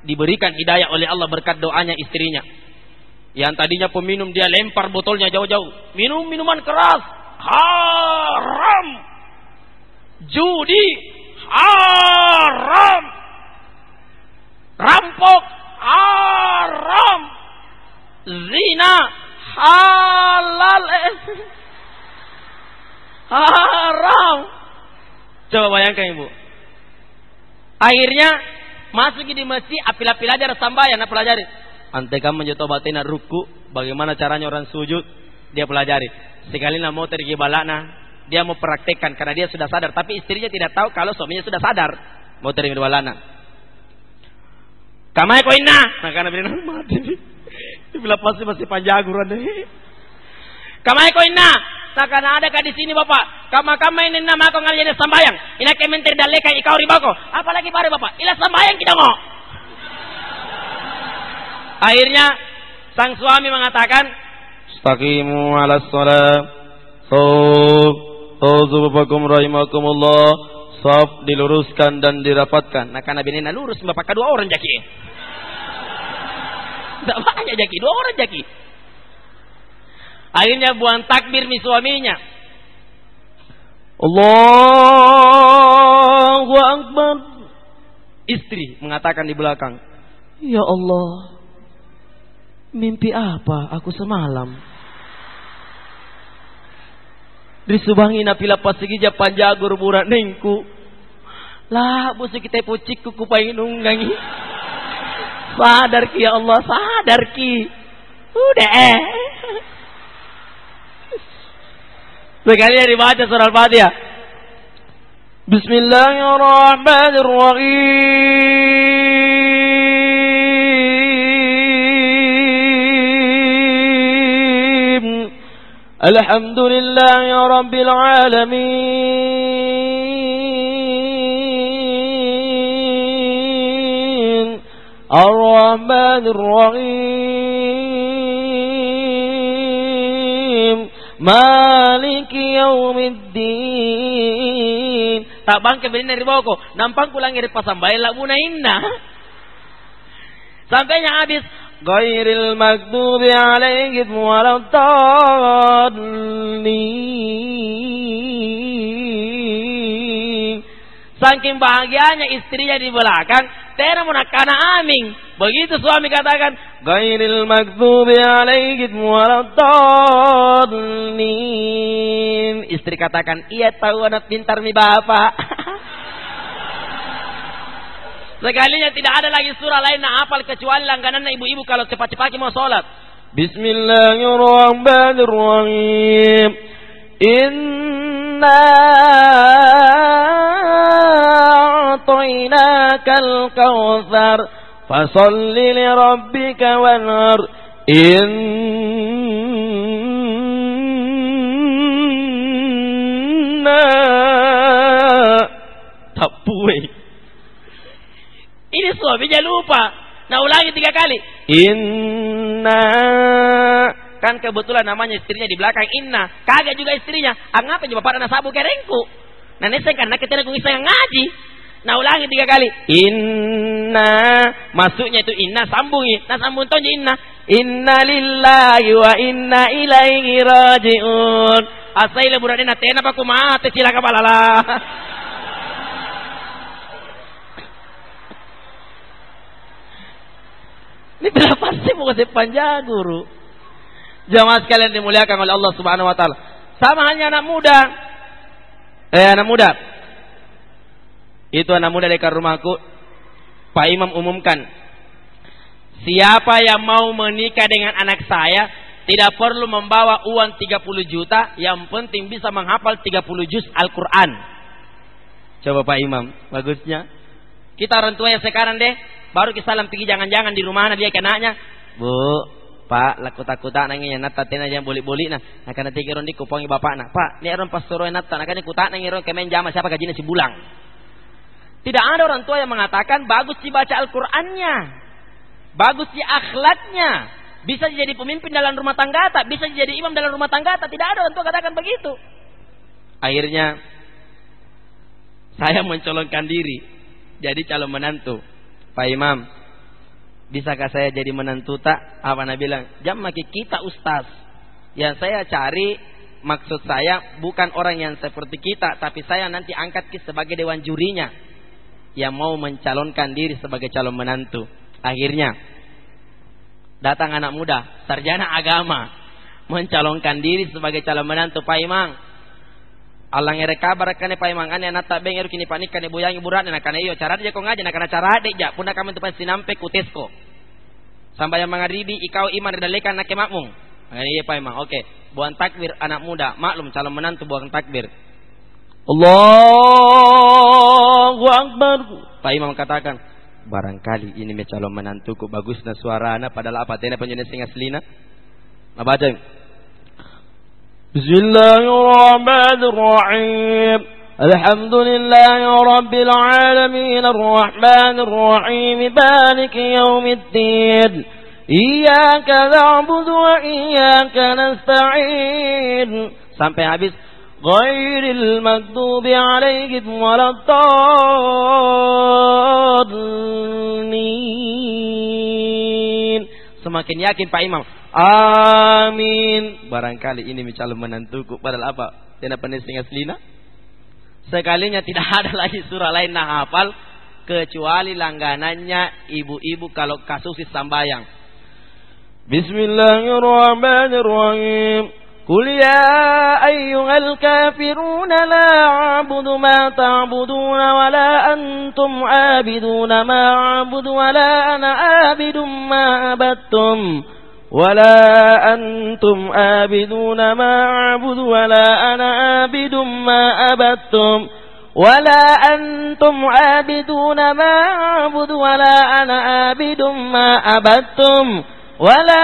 diberikan hidayah oleh Allah berkat doanya istrinya. Yang tadinya peminum dia lempar botolnya jauh-jauh. Minum minuman keras haram. Judi haram. Rampok haram, zina halal, haram. Coba bayangkan ibu. Akhirnya masuk di masjid, apil-apil aja sambayan, pelajari. Ante kamu menjadi batina ruku, bagaimana caranya orang sujud, dia pelajari. Sekali mau tergi balana, dia mau praktekkan karena dia sudah sadar, tapi istrinya tidak tahu kalau suaminya sudah sadar. Mau tergi balana. Kamai ko inna, nah karena bilang mati nih. Bila pasti masih panjaguran deh. Kamai ko inna, nah karena ada di sini bapak. Kamai ini nama aku ngalir sambayang. Ina kementir daleka ikau ribako. Apalagi bare bapak, ilah sambayang kita mau. Akhirnya sang suami mengatakan, "Istaqimu 'alas shalah." Bapakum rahimakumullah. Saf diluruskan dan dirapatkan. Nah karena binina lurus bapak kedua orang jaki. Tidak banyak jaki, dua orang jaki. Akhirnya buang takbir mi suaminya. Allahu Akbar. Istri mengatakan di belakang, ya Allah, mimpi apa aku semalam? Disubangi napila pasigija panjagur burak nengku. Lah busu kita pucik kuku painunggangi. Sadar ki ya Allah, sadar ki. Udah. Sekali dibaca surah Al-Fatihah. Bismillahirrahmanirrahim. Alhamdulillahi Rabbil Alamin. Ar-Rahmanir-Rahim. Maliki Yaumiddin. Tak bangke benar di bawahku. Nampang kulang ngiri pasambay labuna inna. Sampainya habis. Ghairil maghdubi alaihim waladdallin. Saking bahagianya istrinya di belakang, tera munakana aming. Begitu suami katakan, ghairil maghdubi alaihim waladdallin. Istri katakan, iya tahu anak pintar mi bapak. Sekalinya tidak ada lagi surah lain yang hafal kecuali langganan ibu-ibu kalau cepat-cepat mau sholat. Bismillahirrahmanirrahim. Inna a'tainakal kautsar fasalli li rabbika wanhar. Inna tapuwe. Ini suaminya lupa. Nah ulangi 3 kali. Inna. Kan kebetulan namanya istrinya di belakang Inna. Kagak juga istrinya. Ngapa coba pada nasabu kerengku. Nah nesen karena kita kung iseng ngaji. Nah ulangi 3 kali. Inna. Masuknya itu Inna sambungi. Nah sambung tonja Inna. Inna lillahi wa inna ilaihi raji'un. Asaila buradena tena pa kumate sila kapalala. Ini berapa sih mau kasih panjang guru? Jamaah sekalian dimuliakan oleh Allah Subhanahu wa taala. Sama hanya anak muda. Anak muda. Itu anak muda dekat rumahku. Pak Imam umumkan. Siapa yang mau menikah dengan anak saya tidak perlu membawa uang 30 juta, yang penting bisa menghafal 30 juz Al-Qur'an. Coba Pak Imam, bagusnya. Kita orang tua yang sekarang deh baru kita salam pergi jangan-jangan di rumah dia kenanya. Bu, Pak, laku takutan nangnya nata tena jangan boleh-boleh nah. Nak kana tigiron di kupongi bapak nak. Pak, ni aron pastoro nata nak kana kutak nangiron kemen jama siapa gajinya si bulang. Tidak ada orang tua yang mengatakan bagus dibaca Al-Qur'annya. Bagus di akhlaknya. Bisa jadi pemimpin dalam rumah tangga tak, bisa jadi imam dalam rumah tangga tak. Tidak ada orang tua katakan begitu. Akhirnya saya mencolongkan diri jadi calon menantu. Pak Imam, bisakah saya jadi menantu tak? Apa Nabi bilang? Jam maki kita ustaz. Yang saya cari, maksud saya bukan orang yang seperti kita, tapi saya nanti angkat sebagai dewan jurinya yang mau mencalonkan diri sebagai calon menantu. Akhirnya datang anak muda, sarjana agama, mencalonkan diri sebagai calon menantu. Pak Imam, Allah ngere kabar kane Pak Imam ane anak tak benger kini panik kane boyangi burat na kane iyo cara dia kok ngaji na kana cara de ja puna kami tu pasti nampe kutesko sampai yang mangaribi ikau iman redalekan nak makmum. Ngene iya Pak Imam. Oke, buang takbir anak muda, maklum calon menantu buang takbir. Allahu Akbar. Pak Imam katakan, barangkali ini calon menantuku bagusna suarana padahal apa tena penjenis sing aslina. Nabaca Bismillahirrahmanirrahim. Alhamdulillahi rabbil alamin arrahmanir rahim maliki yaumiddin. Iyyaka na'budu wa iyyaka nasta'in. Sampai habis ghairil maghdubi 'alaihim waladdallin. Semakin yakin Pak Imam. Amin. Barangkali ini calon menantuku. Padahal apa? Tidak penis dengan selina. Sekalinya tidak ada lagi surah lain yang hafal kecuali langganannya ibu-ibu kalau kasus sambayang. Bismillahirrahmanirrahim. Qul ya ayyuhal kafiruna la a'budu ma ta'buduna wa la antum 'abiduna ma a'budu wa la ana 'abidum ma abattum wa la antum 'abiduna ma a'budu wa la ana 'abidum ma abattum wa la antum 'abiduna ma a'budu wa la ana 'abidum ma abattum wala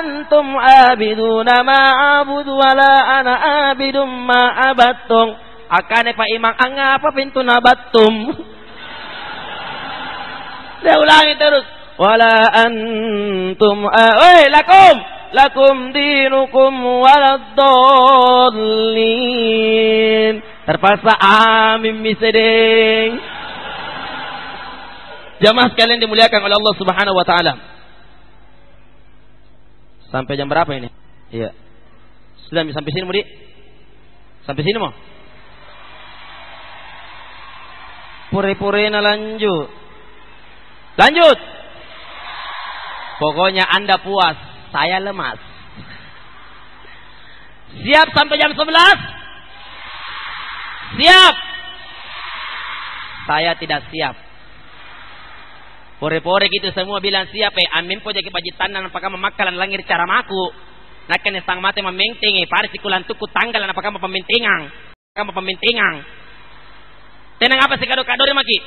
antum abiduna ma abudu wala ana abidum ma abattum. Akane Pak Imam angapa pintu nabattum. Saya ulangi terus. Wala antum lakum dinukum waladdallin. Terpaksa amin misedeng. Jamaah sekalian dimuliakan oleh Allah Subhanahu wa taala. Sampai jam berapa ini? Iya. Sudah sampai sini, Mudi? Sampai sini mau? Puri-puri na lanjut. Lanjut. Pokoknya Anda puas, saya lemas. Siap sampai jam 11? Siap. Saya tidak siap. Pore-pore gitu semua bilang siapa amin po jadi pajitan apakah memakalan langir cara maku. Nakan sang mate mementingi parisi kulan tuku tanggalan apakah pementingang. Apakah pementingang. Tenang apa sih kado-kado maki?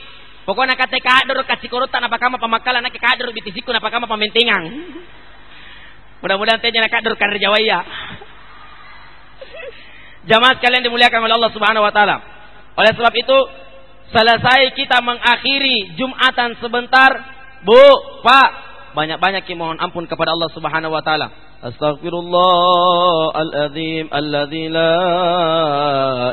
Pokoknya kata kador kasih korutan apakah pemakalan nak kador bitisikun apakah pementingang. Mudah-mudahan tanya kador kader Jawaya. Jamaah sekalian dimuliakan oleh Allah Subhanahu wa taala. Oleh sebab itu, selesai kita mengakhiri Jumatan sebentar, Bu, Pak, banyak-banyak mohon ampun kepada Allah Subhanahu wa taala. Astaghfirullahaladzim alladzi la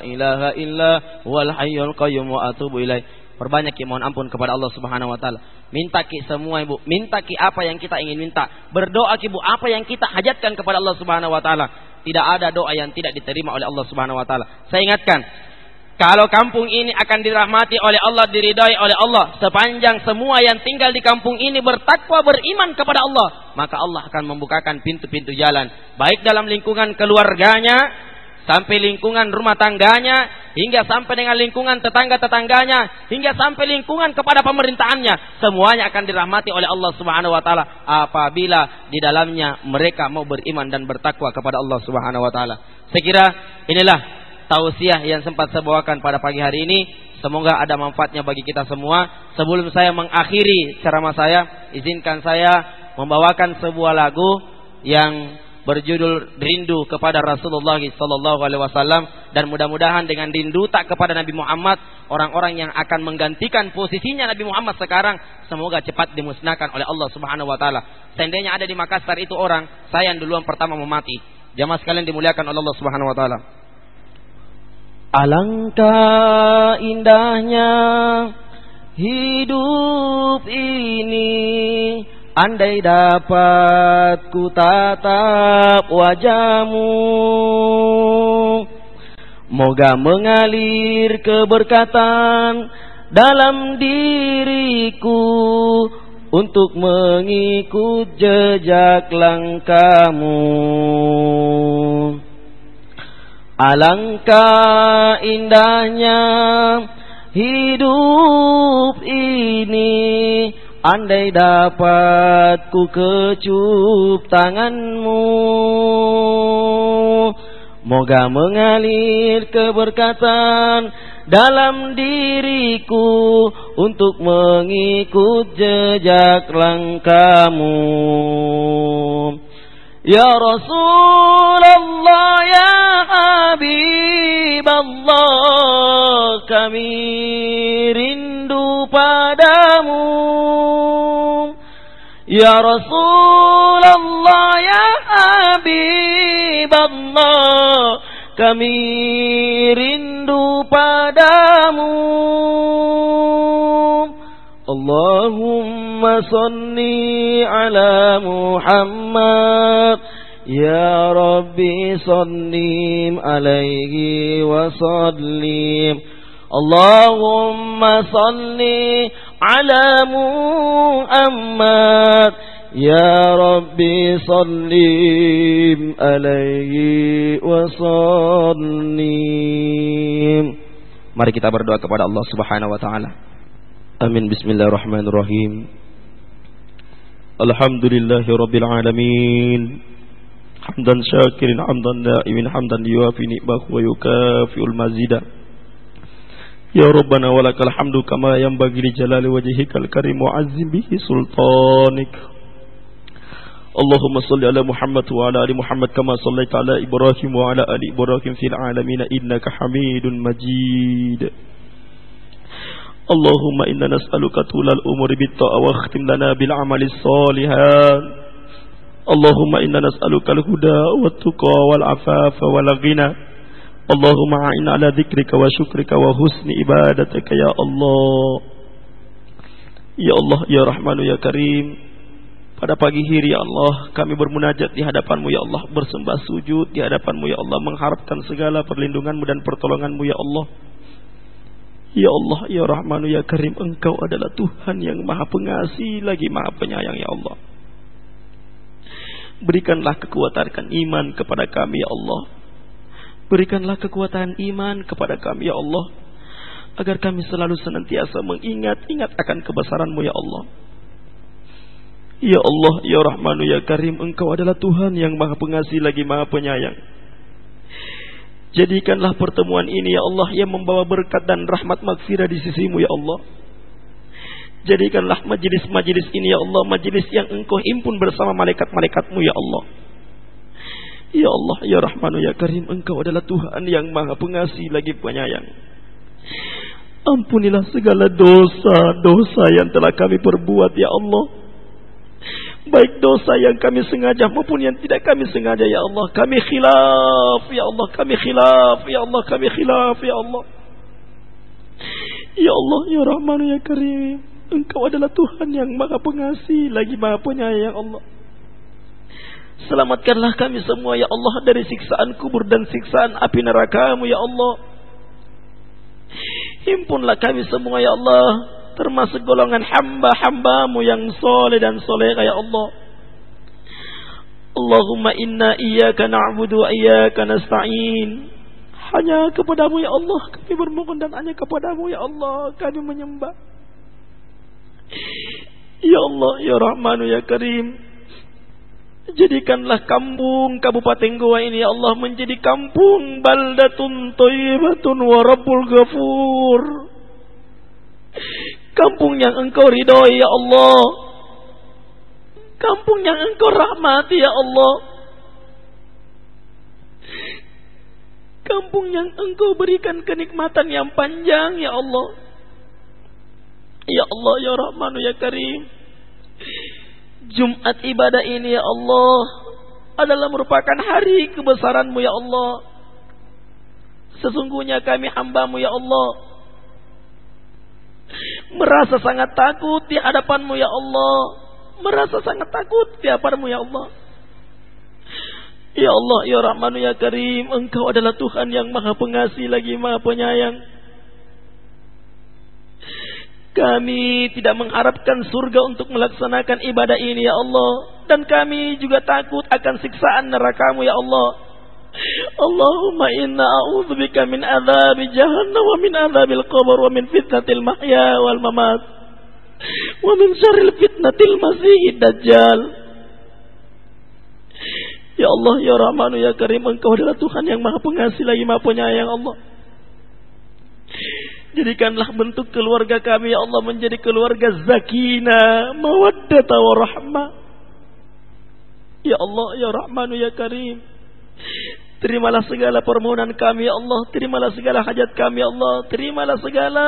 ilaha illa huwal hayyul qayyum wa atubu ilaih. Perbanyak mohon ampun kepada Allah Subhanahu wa taala. Minta ki semua Ibu, minta ki apa yang kita ingin minta. Berdoa ki Bu, apa yang kita hajatkan kepada Allah Subhanahu wa taala. Tidak ada doa yang tidak diterima oleh Allah Subhanahu wa taala. Saya ingatkan, kalau kampung ini akan dirahmati oleh Allah, diridai oleh Allah, sepanjang semua yang tinggal di kampung ini bertakwa, beriman kepada Allah, maka Allah akan membukakan pintu-pintu jalan, baik dalam lingkungan keluarganya, sampai lingkungan rumah tangganya, hingga sampai dengan lingkungan tetangga-tetangganya, hingga sampai lingkungan kepada pemerintahannya. Semuanya akan dirahmati oleh Allah Subhanahu wa taala apabila di dalamnya mereka mau beriman dan bertakwa kepada Allah Subhanahu wa taala. Saya kira inilah tausiah yang sempat saya bawakan pada pagi hari ini. Semoga ada manfaatnya bagi kita semua. Sebelum saya mengakhiri ceramah saya, izinkan saya membawakan sebuah lagu yang berjudul Rindu kepada Rasulullah sallallahu alaihi wasallam, dan mudah-mudahan dengan rindu tak kepada Nabi Muhammad, orang-orang yang akan menggantikan posisinya Nabi Muhammad sekarang semoga cepat dimusnahkan oleh Allah Subhanahu wa taala. Seandainya ada di Makassar itu orang, saya yang duluan pertama mau mati. Jamaah sekalian dimuliakan oleh Allah Subhanahu wa taala. Alangkah indahnya hidup ini, andai dapat ku tatap wajahmu, moga mengalir keberkatan dalam diriku untuk mengikut jejak langkahmu. Alangkah indahnya hidup ini, andai dapat ku kecup tanganmu, moga mengalir keberkatan dalam diriku untuk mengikut jejak langkahmu. Ya Rasulullah, ya Habiballah, kami rindu padamu. Ya Rasulullah, ya Habiballah, kami rindu padamu. Allahumma salli ala Muhammad, ya Rabbi sallim alaihi wa sallim. Allahumma salli ala Muhammad, ya Rabbi sallim alaihi wa sallim. Mari kita berdoa kepada Allah Subhanahu wa taala. Amin. Bismillahirrahmanirrahim. Alhamdulillahi rabbil alamin. Hamdan syakirin, hamdan na'imin, hamdan yuafi ni'mahu wa yukafi'ul mazidah. Ya Rabbana walakal hamdu kama yanbaghi li jalali wajhikal karim wa 'azim bihi sultanik. Allahumma salli ala Muhammad wa ala ali Muhammad kama sallaita ala Ibrahim wa ala ali Ibrahim fil alamin innaka Hamidun Majid. Allahumma inna nas'aluka tulal umuri bitta'a wa khtim lana bil amali salihan. Allahumma inna nas'aluka al-huda wa tuqa wal afafa wal ghina. Allahumma a'inna ala dzikrika wa syukrika wa husni ibadatika ya Allah. Ya Allah, ya Rahmanu ya Karim, pada pagi hari ya Allah kami bermunajat di hadapan-Mu ya Allah, bersembah sujud di hadapan-Mu ya Allah, mengharapkan segala perlindungan-Mu dan pertolongan-Mu ya Allah. Ya Allah, ya Rahmanu ya Karim, Engkau adalah Tuhan yang Maha Pengasih lagi Maha Penyayang ya Allah. Berikanlah kekuatan iman kepada kami ya Allah. Berikanlah kekuatan iman kepada kami ya Allah, agar kami selalu senantiasa mengingat-ingat akan kebesaran-Mu ya Allah. Ya Allah, Ya Rahmanu Ya Karim, Engkau adalah Tuhan yang Maha Pengasih lagi Maha Penyayang. Jadikanlah pertemuan ini ya Allah yang membawa berkat dan rahmat maghfirah di sisimu ya Allah. Jadikanlah majelis-majelis ini ya Allah majelis yang Engkau himpun bersama malaikat-malaikatmu ya Allah. Ya Allah, Ya Rahmanu Ya Karim, Engkau adalah Tuhan yang Maha Pengasih lagi Penyayang. Ampunilah segala dosa-dosa yang telah kami perbuat ya Allah, baik dosa yang kami sengaja maupun yang tidak kami sengaja ya Allah. Kami khilaf ya Allah, kami khilaf ya Allah, kami khilaf ya Allah. Ya Allah, Ya Rahmanu Ya Karim, Engkau adalah Tuhan yang Maha Pengasih lagi Maha Penyayang ya Allah. Selamatkanlah kami semua ya Allah dari siksaan kubur dan siksaan api neraka-Mu ya Allah. Himpunlah kami semua ya Allah, termasuk golongan hamba-hamba-Mu yang soleh dan solehah ya Allah. Allahumma inna iyyaka na'budu wa iyyaka nasta'in. Hanya kepadamu ya Allah kami bermohon dan hanya kepadamu ya Allah kami menyembah. Ya Allah, Ya Rahmanu Ya Karim, jadikanlah kampung Kabupaten Goa ini ya Allah menjadi kampung baldatun thayyibatun wa rabbul ghafur. Kampung yang Engkau ridhoi ya Allah, kampung yang Engkau rahmati ya Allah, kampung yang Engkau berikan kenikmatan yang panjang ya Allah. Ya Allah, Ya Rahmanu Ya Karim, Jumat ibadah ini ya Allah adalah merupakan hari kebesaran-Mu ya Allah. Sesungguhnya kami hamba-Mu ya Allah merasa sangat takut di hadapan-Mu ya Allah, merasa sangat takut di hadapan-Mu ya Allah. Ya Allah, Ya Rahmanu Ya Karim, Engkau adalah Tuhan yang Maha Pengasih lagi Maha Penyayang. Kami tidak mengharapkan surga untuk melaksanakan ibadah ini ya Allah, dan kami juga takut akan siksaan neraka-Mu ya Allah. Allahumma inna a'udzubika min adzabi jahannam wa min adzabil qabr wa min fitnatil mahya wal mamat wa min syarril fitnatil masiihid dajjal. Ya Allah, Ya Rahmanu Ya Karim, Engkau adalah Tuhan yang Maha Pengasih lagi Maha Penyayang Allah. Jadikanlah bentuk keluarga kami ya Allah menjadi keluarga zakinah, mawaddata wa rahmah. Ya Allah, Ya Rahmanu Ya Karim, terimalah segala permohonan kami ya Allah, terimalah segala hajat kami ya Allah, terimalah segala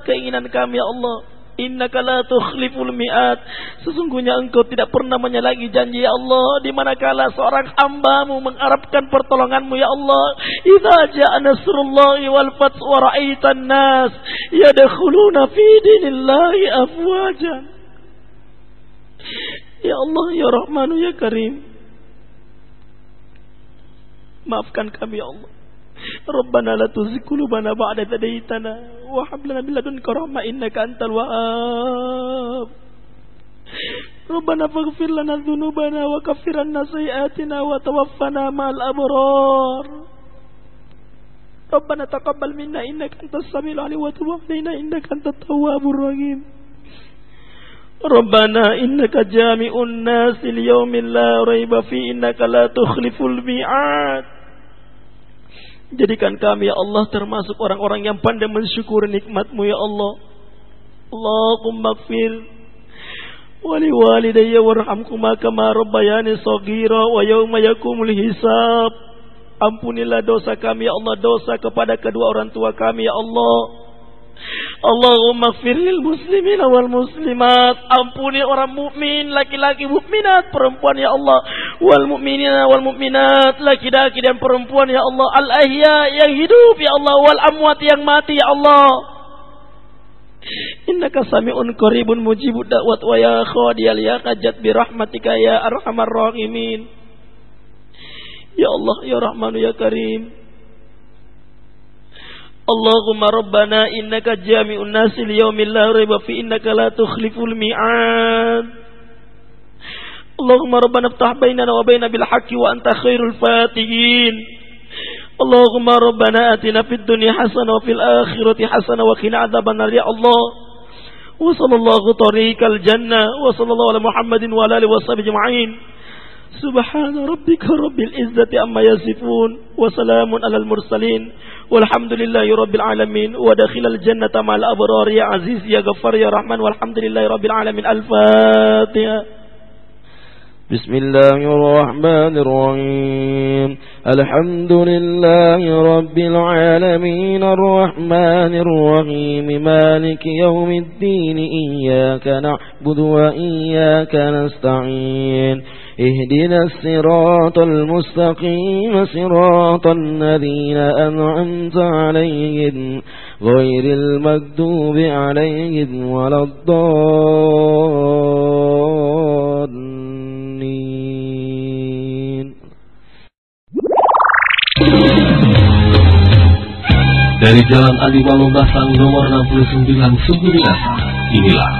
keinginan kami ya Allah. Innaka la tukhliful mi'at, sesungguhnya Engkau tidak pernah menyalahi janji ya Allah. Di manakala seorang hamba-Mu mengharapkan pertolongan-Mu ya Allah, idza ja'a nasrullahi wal fath wa ra'aitan nas yadkhuluna fi dinillahi afwajan. Ya Allah, Ya Rahmanu Ya Karim, maafkan kami ya Allah. Rabbana la tuzigh qulubana ba'da idh hadaytana wa hab lana min ladunka rahmah innaka antal wahhab. Rabbana faghfir lana dhunubana wa kaffir 'anna sayyi'atina wa tawaffana ma'al abrar. Rabbana taqabbal minna innaka antas samiul 'alim wa tub 'alaina innaka antat tawwabur rahim. Rabbana innaka jami'un nas li yaumin la raiba fi innaka la tukhliful mi'ad. Jadikan kami ya Allah termasuk orang-orang yang pandai mensyukuri nikmat-Mu ya Allah. Allahumma ighfir wa li walidayya warhamhuma kama rabbayani shaghira wa yauma yaqumul hisab. Ampunilah dosa kami ya Allah, dosa kepada kedua orang tua kami ya Allah. Allahumma ighfir lil muslimina wal muslimat, ampuni orang mukmin laki-laki, mukminat perempuan ya Allah, wal mukminina wal mukminat laki-laki dan perempuan ya Allah, al ahya yang hidup ya Allah, wal amwat yang mati ya Allah. Innaka sami'un qaribun mujibud da'wat wa ya khadiyal ya hajat bi rahmatika ya arhamar rahimin. Ya Allah, Ya Rahmanu Ya Karim, Allahumma Rabbana innaka jami'un nasi liyaumin la raiba fi innaka la tukhliful mi'ad. Allahumma Rabbana iftah bainana wa baina bil haqqi wa anta khairul fatihin. Allahumma Rabbana atina fid dunya hasanah wa fil akhirati hasanah wa qina adzabannar ya Allah. wa sallallahu tariqal jannah wa sallallahu ala Muhammadin wa ala alihi washabihi ajma'in. Subhana rabbika rabbil izzati amma yasifun wa salamun alal mursalin walhamdulillahi rabbil alamin wa dakhilal jannata ma'al abrar ya aziz ya ghaffar ya rahman walhamdulillahi rabbil alamin. Al-Fatihah. بسم الله الرحمن الرحيم الحمد لله رب العالمين الرحمن الرحيم مالك يوم الدين إياك نعبد وإياك نستعين اهدنا الصراط المستقيم صراط الذين أنعمت عليهم غير المغضوب عليهم ولا الضالين. Dari Jalan Ali Malombasan nomor 69 Sugudinasa, inilah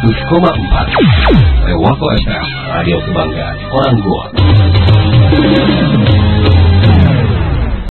100,4 Rewako FM, radio kebanggaan orang Goa.